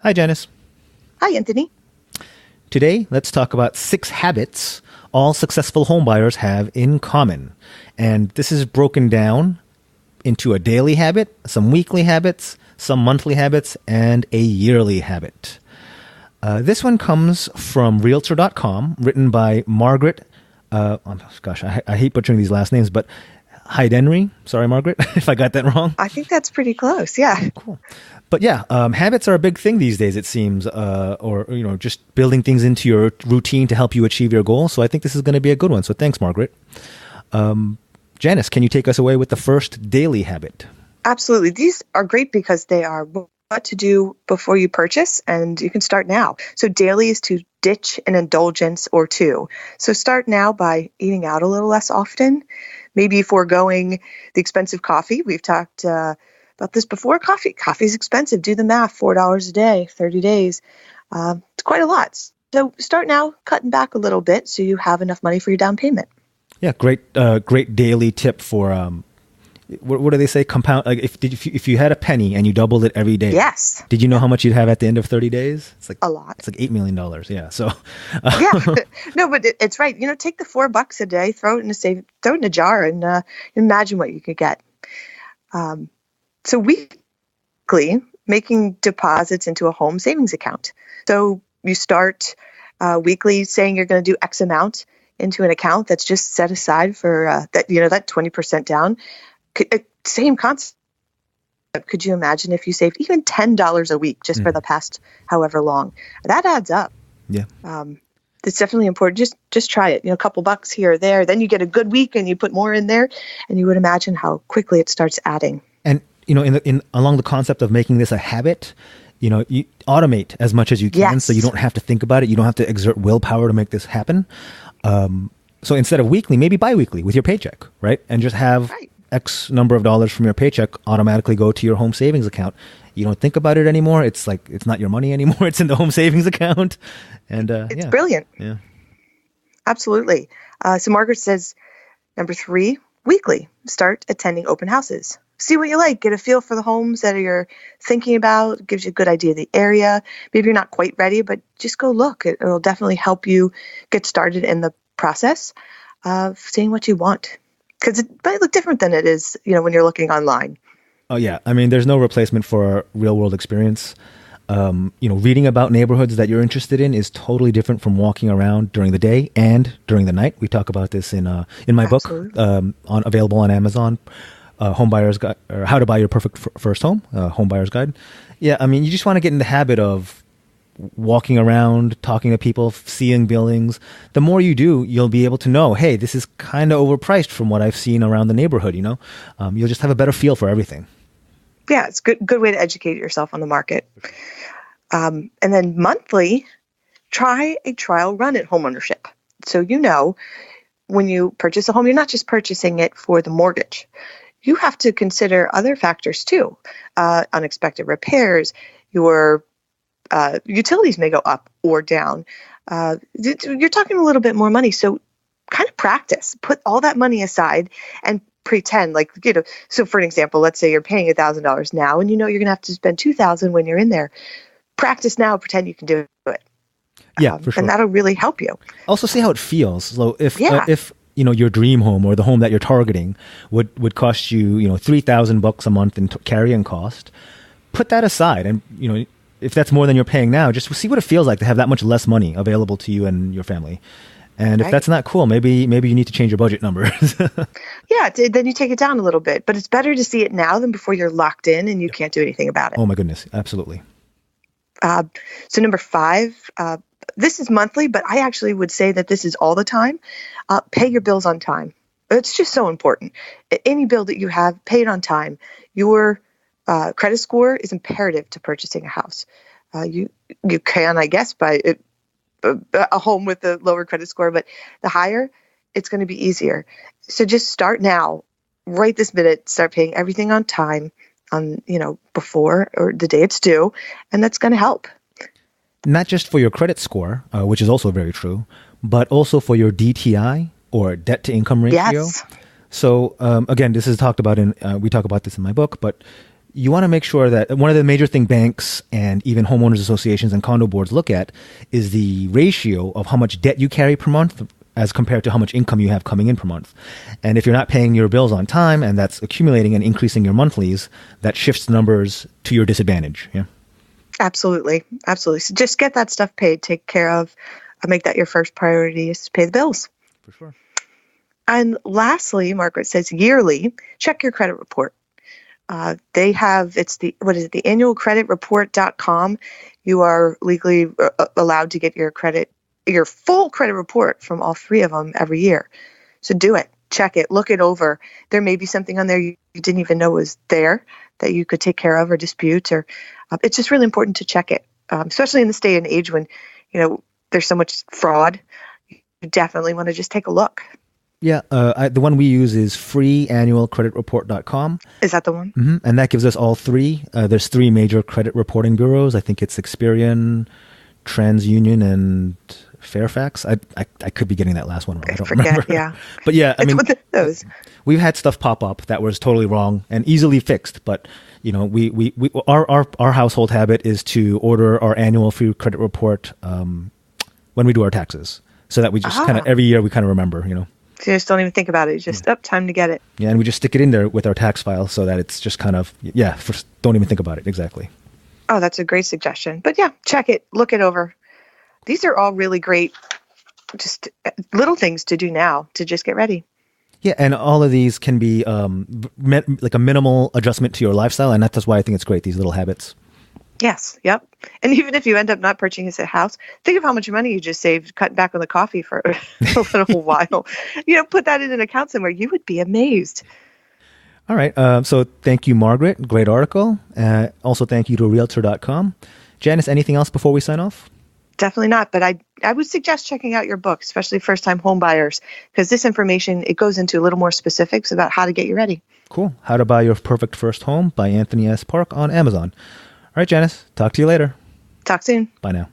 Hi, Janice. Hi, Anthony. Today, let's talk about 6 habits all successful homebuyers have in common. And this is broken down into a daily habit, some weekly habits, some monthly habits, and a yearly habit. This one comes from Realtor.com, written by Margaret. I hate butchering these last names, but Heidenry. Sorry, Margaret, if I got that wrong. I think that's pretty close. Yeah. Cool. But yeah, habits are a big thing these days, it seems, or just building things into your routine to help you achieve your goals. So I think this is going to be a good one. So thanks, Margaret. Janice, can you take us away with the first daily habit? Absolutely. These are great because they are what to do before you purchase, and you can start now. So daily is to ditch an indulgence or two. So start now by eating out a little less often, maybe foregoing the expensive coffee. We've talked about this before. Coffee is expensive. Do the math. $4 a day, 30 days. It's quite a lot. So start now, cutting back a little bit so you have enough money for your down payment. Yeah, great daily tip for what do they say? Compound. Like if you had a penny and you doubled it every day. Yes. Did you know how much you'd have at the end of 30 days? It's like a lot. It's like $8 million. Yeah. So. Yeah. No, but it's right. Take the $4 a day, throw it in a jar, and imagine what you could get. So weekly, making deposits into a home savings account. So you start weekly saying you're going to do X amount into an account that's just set aside for that 20% down. Same concept. Could you imagine if you saved even $10 a week just for the past however long? That adds up. Yeah. It's definitely important. Just try it. A couple bucks here or there. Then you get a good week and you put more in there, and you would imagine how quickly it starts adding. And in along the concept of making this a habit, you automate as much as you can, so you don't have to think about it. You don't have to exert willpower to make this happen. So instead of weekly, maybe bi-weekly with your paycheck, right? And just have X number of dollars from your paycheck automatically go to your home savings account. You don't think about it anymore. It's like it's not your money anymore. It's in the home savings account. And it's brilliant. Yeah, absolutely. So Margaret says, number 3, weekly, start attending open houses. See what you like. Get a feel for the homes that you're thinking about. It gives you a good idea of the area. Maybe you're not quite ready, but just go look. It'll definitely help you get started in the process of seeing what you want. Because it might look different than it is, when you're looking online. Oh, yeah. I mean, there's no replacement for real world experience. Reading about neighborhoods that you're interested in is totally different from walking around during the day and during the night. We talk about this in my book, available on Amazon. Home Buyer's Guide, or How to Buy Your Perfect First Home, Home Buyer's Guide. Yeah, I mean, you just want to get in the habit of walking around, talking to people, seeing buildings. The more you do, you'll be able to know, hey, this is kind of overpriced from what I've seen around the neighborhood, You'll just have a better feel for everything. Yeah, it's a good way to educate yourself on the market. And then monthly, try a trial run at homeownership. So when you purchase a home, you're not just purchasing it for the mortgage. You have to consider other factors too. Unexpected repairs, your utilities may go up or down. You're talking a little bit more money. So kind of practice. Put all that money aside and pretend so for an example, let's say you're paying $1,000 now and you're going to have to spend $2,000 when you're in there. Practice now, pretend you can do it. Yeah, for sure. And that'll really help you. Also see how it feels. So if your dream home or the home that you're targeting would cost you, $3,000 a month in carrying cost, put that aside. And, if that's more than you're paying now, just see what it feels like to have that much less money available to you and your family. And if that's not cool, maybe you need to change your budget numbers. Yeah, then you take it down a little bit. But it's better to see it now than before you're locked in and you can't do anything about it. Oh my goodness, absolutely. So number 5, this is monthly, but I actually would say that this is all the time. Pay your bills on time. It's just so important. Any bill that you have, pay it on time. Your credit score is imperative to purchasing a house. You can, I guess, buy a home with a lower credit score, but the higher, it's going to be easier. So just start now, right this minute, start paying everything on time, before or the day it's due, and that's going to help. Not just for your credit score, which is also very true, but also for your DTI or debt to income ratio. Yes. So again, this is talked about we talk about this in my book, but you want to make sure that one of the major thing banks and even homeowners associations and condo boards look at is the ratio of how much debt you carry per month as compared to how much income you have coming in per month. And if you're not paying your bills on time and that's accumulating and increasing your monthlies, that shifts the numbers to your disadvantage. Yeah. Absolutely. Absolutely. So just get that stuff paid, take care of, make that your first priority is to pay the bills. For sure. And lastly, Margaret says yearly, check your credit report. They have, it's the annualcreditreport.com. You are legally allowed to get your full credit report from all three of them every year. So do it, check it, look it over. There may be something on there you didn't even know was there that you could take care of or dispute, or it's just really important to check it, especially in this day and age when, there's so much fraud. You definitely want to just take a look. Yeah, the one we use is freeannualcreditreport.com. Is that the one? Mm-hmm. And that gives us all three. There's three major credit reporting bureaus. I think it's Experian, TransUnion, and Fairfax. I could be getting that last one wrong. I don't remember. Yeah. But yeah, I mean, those. We've had stuff pop up that was totally wrong and easily fixed. But our household habit is to order our annual free credit report when we do our taxes, so that we just kind of every year we kind of remember. So you just don't even think about it. It's just, time to get it. Yeah, and we just stick it in there with our tax file so that it's just kind of, don't even think about it. Exactly. Oh, that's a great suggestion. But yeah, check it, look it over. These are all really great, just little things to do now to just get ready. Yeah, and all of these can be like a minimal adjustment to your lifestyle, and that's why I think it's great, these little habits. Yes, yep. And even if you end up not purchasing a house, think of how much money you just saved cutting back on the coffee for a little while. Put that in an account somewhere. You would be amazed. All right. So thank you, Margaret. Great article. Also, thank you to Realtor.com. Janice, anything else before we sign off? Definitely not. But I would suggest checking out your book, especially first-time home buyers, because this information, it goes into a little more specifics about how to get you ready. Cool. How to Buy Your Perfect First Home by Anthony S. Park on Amazon. All right, Janice, talk to you later. Talk soon. Bye now.